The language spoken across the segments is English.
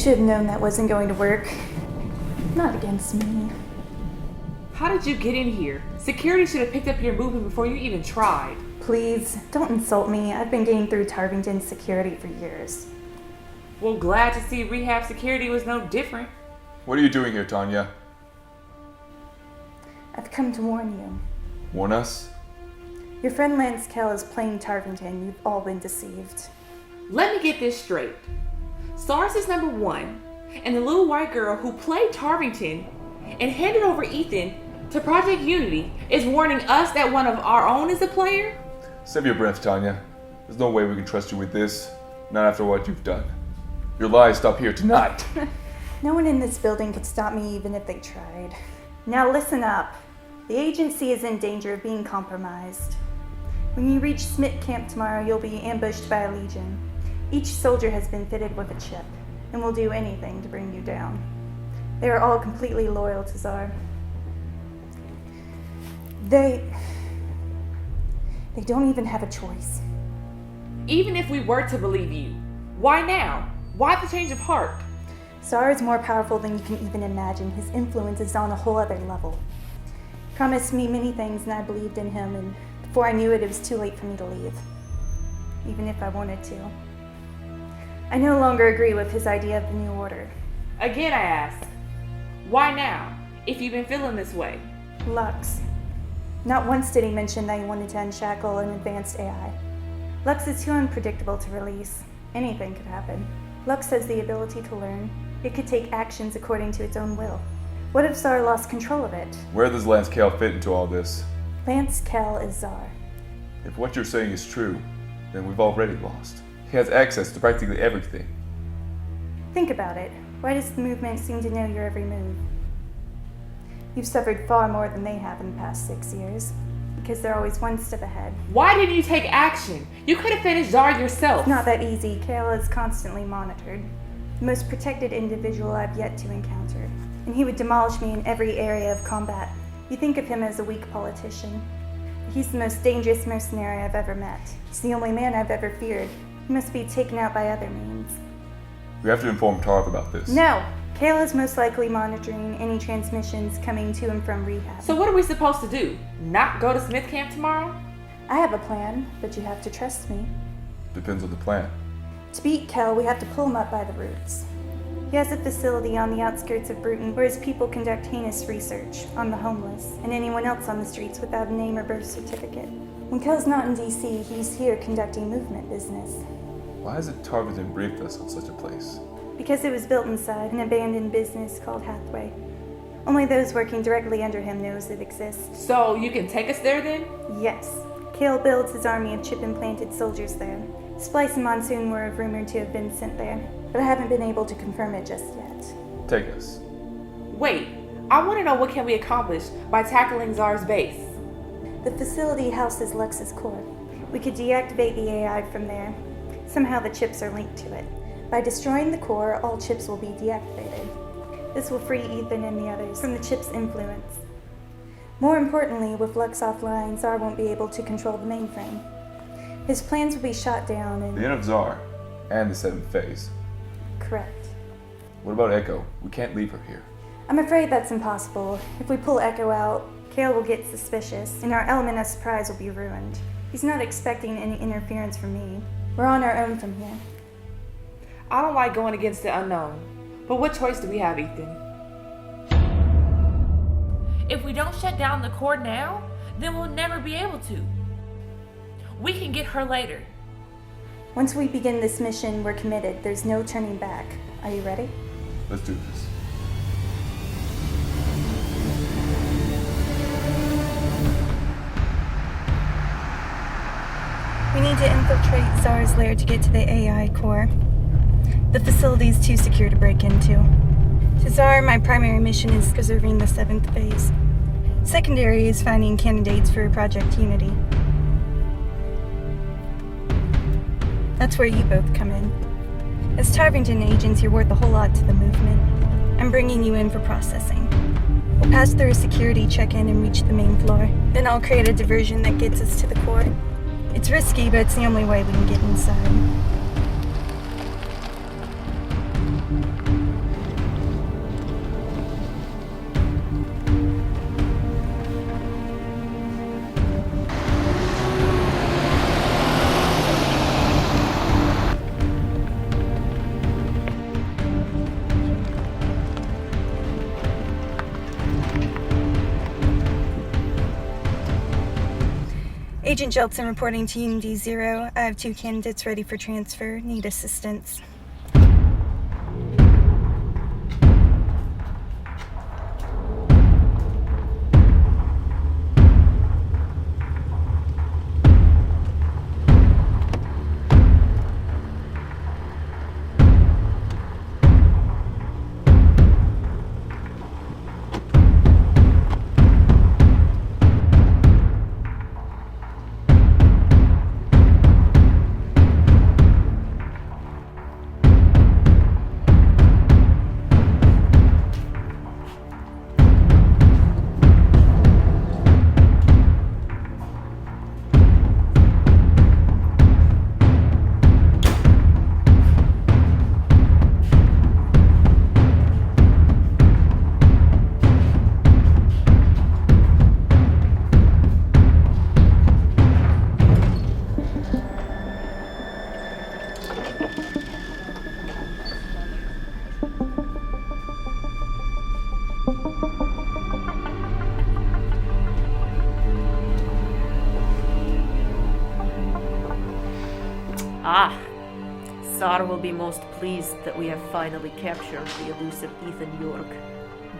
should have known that wasn't going to work. Not against me. How did you get in here? Security should have picked up your movement before you even tried. Please, don't insult me. I've been getting through Tarvington security for years. Well, glad to see rehab security was no different. What are you doing here, Tanja? I've come to warn you. Warn us? Your friend Lance Kell is playing Tarvington. You've all been deceived. Let me get this straight. Tsar is number one, and the little white girl who played Tarvington and handed over Ethan to Project Unity is warning us that one of our own is a player? Save your breath, Tanja. There's no way we can trust you with this. Not after what you've done. Your lies stop here tonight. No one in this building could stop me even if they tried. Now listen up. The agency is in danger of being compromised. When you reach Smith Camp tomorrow, you'll be ambushed by a legion. Each soldier has been fitted with a chip and will do anything to bring you down. They are all completely loyal to Tsar. They don't even have a choice. Even if we were to believe you, why now? Why the change of heart? Tsar is more powerful than you can even imagine. His influence is on a whole other level. He promised me many things and I believed in him, and before I knew it, it was too late for me to leave. Even if I wanted to. I no longer agree with his idea of the New Order. Again, I ask, why now, if you've been feeling this way? Lux. Not once did he mention that he wanted to unshackle an advanced AI. Lux is too unpredictable to release. Anything could happen. Lux has the ability to learn. It could take actions according to its own will. What if Tsar lost control of it? Where does Lance Kell fit into all this? Lance Kell is Tsar. If what you're saying is true, then we've already lost. He has access to practically everything. Think about it. Why does the movement seem to know your every move? You've suffered far more than they have in the past 6 years, because they're always one step ahead. Why didn't you take action? You could have finished Tsar yourself. It's not that easy. Kayla is constantly monitored. The most protected individual I've yet to encounter. And he would demolish me in every area of combat. You think of him as a weak politician. He's the most dangerous mercenary I've ever met. He's the only man I've ever feared. He must be taken out by other means. We have to inform Tarv about this. No! Kayla's most likely monitoring any transmissions coming to and from rehab. So what are we supposed to do? Not go to Smith Camp tomorrow? I have a plan, but you have to trust me. Depends on the plan. To beat Kel, we have to pull him up by the roots. He has a facility on the outskirts of Bruton where his people conduct heinous research on the homeless and anyone else on the streets without a name or birth certificate. When Kel's not in DC, he's here conducting movement business. Why hasn't Tarvington briefed us on such a place? Because it was built inside an abandoned business called Hathaway. Only those working directly under him knows it exists. So you can take us there then? Yes. Kale builds his army of chip-implanted soldiers there. Splice and Monsoon were rumored to have been sent there, but I haven't been able to confirm it just yet. Take us. Wait, I want to know what can we accomplish by tackling Tsar's base. The facility houses Lux's core. We could deactivate the AI from there. Somehow the chips are linked to it. By destroying the core, all chips will be deactivated. This will free Ethan and the others from the chip's influence. More importantly, with Lux offline, Tsar won't be able to control the mainframe. His plans will be shot down and... The end of Tsar and the 7th phase. Correct. What about Echo? We can't leave her here. I'm afraid that's impossible. If we pull Echo out, Kale will get suspicious, and our element of surprise will be ruined. He's not expecting any interference from me. We're on our own from here. I don't like going against the unknown, but what choice do we have, Ethan? If we don't shut down the core now, then we'll never be able to. We can get her later. Once we begin this mission, we're committed. There's no turning back. Are you ready? Let's do this. We need to infiltrate Tsar's lair to get to the AI core. The facility is too secure to break into. To Tsar, my primary mission is preserving the 7th phase. Secondary is finding candidates for Project Unity. That's where you both come in. As Tarvington agents, you're worth a whole lot to the movement. I'm bringing you in for processing. We'll pass through a security check-in and reach the main floor. Then I'll create a diversion that gets us to the core. It's risky, but it's the only way we can get inside. Agent Jelston reporting to Unity 0. I have 2 candidates ready for transfer. Need assistance. Tsar will be most pleased that we have finally captured the elusive Ethan York.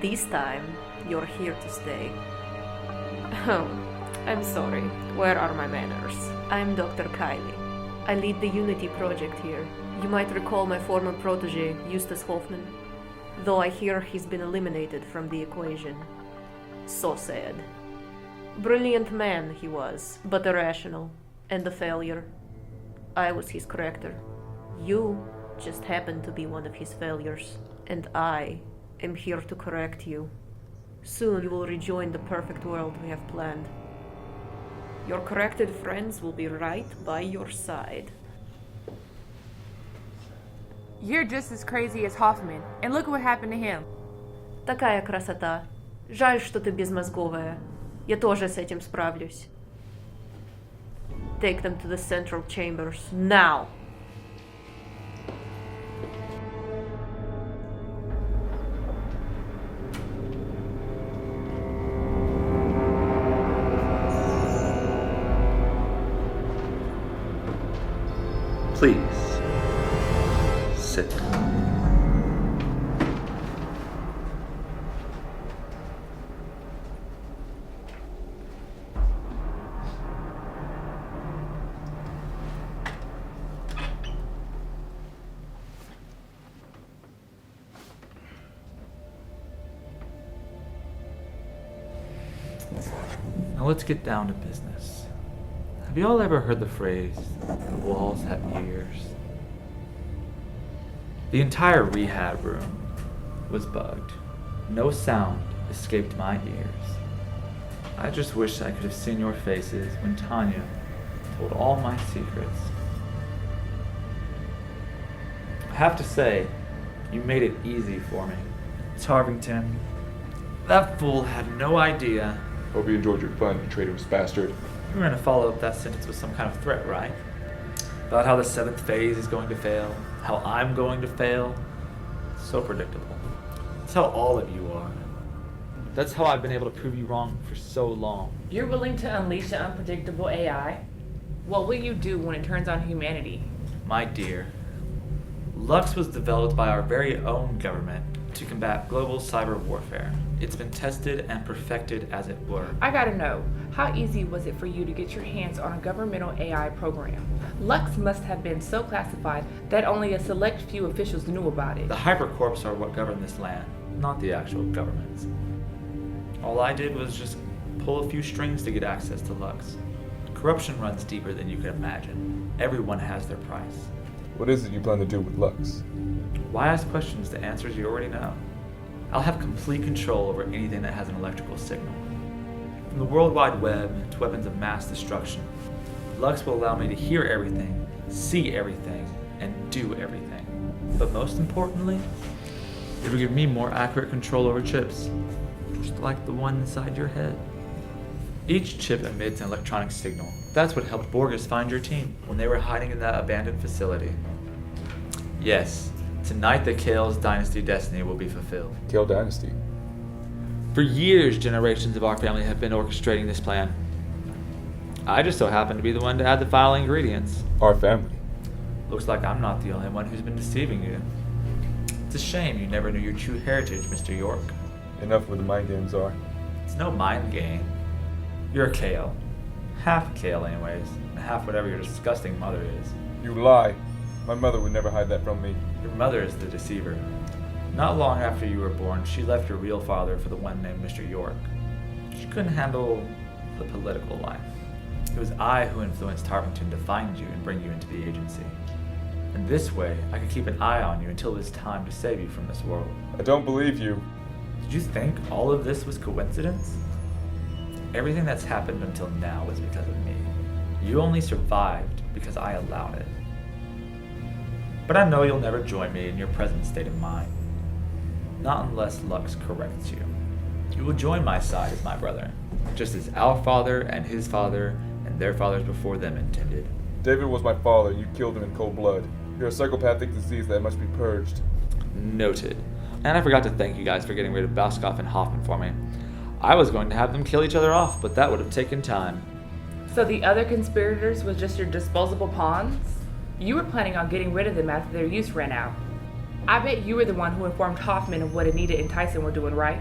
This time, you're here to stay. Oh, I'm sorry. Where are my manners? I'm Dr. Kylie. I lead the Unity project here. You might recall my former protege, Eustace Hoffman. Though I hear he's been eliminated from the equation. So sad. Brilliant man he was, but irrational, and a failure. I was his corrector. You just happen to be one of his failures, and I am here to correct you. Soon you will rejoin the perfect world we have planned. Your corrected friends will be right by your side. You're just as crazy as Hoffman, and look what happened to him. Такая красота. Жаль, что ты безмозговая. Я тоже с этим справлюсь. Take them to the central chambers, now! Please, sit. Now let's get down to business. Have you all ever heard the phrase, the walls have ears? The entire rehab room was bugged. No sound escaped my ears. I just wish I could have seen your faces when Tanja told all my secrets. I have to say, you made it easy for me. Tarvington, that fool had no idea. Hope you enjoyed your fun, you traitorous bastard. You were going to follow up that sentence with some kind of threat, right? About how the 7th phase is going to fail, how I'm going to fail. So predictable. That's how all of you are. That's how I've been able to prove you wrong for so long. You're willing to unleash the unpredictable AI? What will you do when it turns on humanity? My dear, Lux was developed by our very own government to combat global cyber warfare. It's been tested and perfected, as it were. I gotta know, how easy was it for you to get your hands on a governmental AI program? Lux must have been so classified that only a select few officials knew about it. The hypercorps are what govern this land, not the actual governments. All I did was just pull a few strings to get access to Lux. Corruption runs deeper than you can imagine. Everyone has their price. What is it you plan to do with Lux? Why ask questions to answers you already know? I'll have complete control over anything that has an electrical signal. From the World Wide Web to weapons of mass destruction, Lux will allow me to hear everything, see everything, and do everything. But most importantly, it will give me more accurate control over chips, just like the one inside your head. Each chip emits an electronic signal. That's what helped Borges find your team when they were hiding in that abandoned facility. Yes, tonight the Kale's dynasty destiny will be fulfilled. Kale Dynasty. For years, generations of our family have been orchestrating this plan. I just so happen to be the one to add the final ingredients. Our family. Looks like I'm not the only one who's been deceiving you. It's a shame you never knew your true heritage, Mr. York. Enough with the mind games are. It's no mind game. You're a Kale. Half Kale, anyways. And half whatever your disgusting mother is. You lie. My mother would never hide that from me. Your mother is the deceiver. Not long after you were born, she left your real father for the one named Mr. York. She couldn't handle the political life. It was I who influenced Tarvington to find you and bring you into the agency. And this way, I could keep an eye on you until it was time to save you from this world. I don't believe you. Did you think all of this was coincidence? Everything that's happened until now was because of me. You only survived because I allowed it. But I know you'll never join me in your present state of mind. Not unless Lux corrects you. You will join my side as my brother, just as our father and his father and their fathers before them intended. David was my father, and you killed him in cold blood. You're a psychopathic disease that must be purged. Noted. And I forgot to thank you guys for getting rid of Baskov and Hoffman for me. I was going to have them kill each other off, but that would have taken time. So the other conspirators was just your disposable pawns? You were planning on getting rid of them after their use ran out. I bet you were the one who informed Hoffman of what Anita and Tyson were doing, right?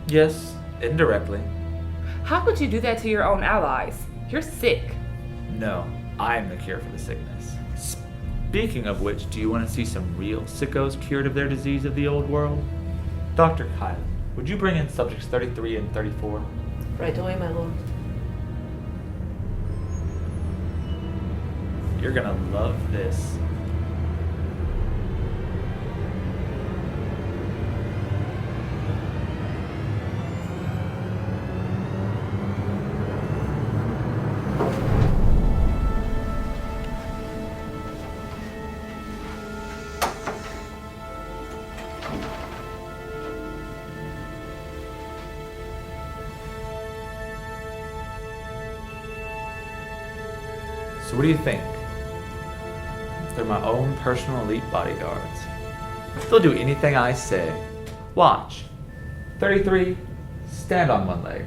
Yes, indirectly. How could you do that to your own allies? You're sick. No, I'm the cure for the sickness. Speaking of which, do you want to see some real sickos cured of their disease of the old world? Dr. Kylan, would you bring in subjects 33 and 34? Right away, my lord. You're gonna love this. So what do you think? They're my own personal elite bodyguards. They'll do anything I say. Watch. 33, stand on one leg.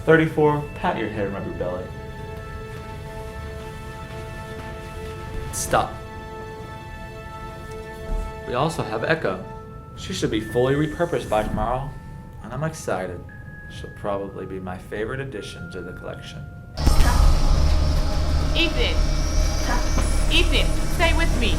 34, pat your head and rub your belly. Stop. We also have Echo. She should be fully repurposed by tomorrow, and I'm excited. She'll probably be my favorite addition to the collection. Ethan! Ethan, stay with me.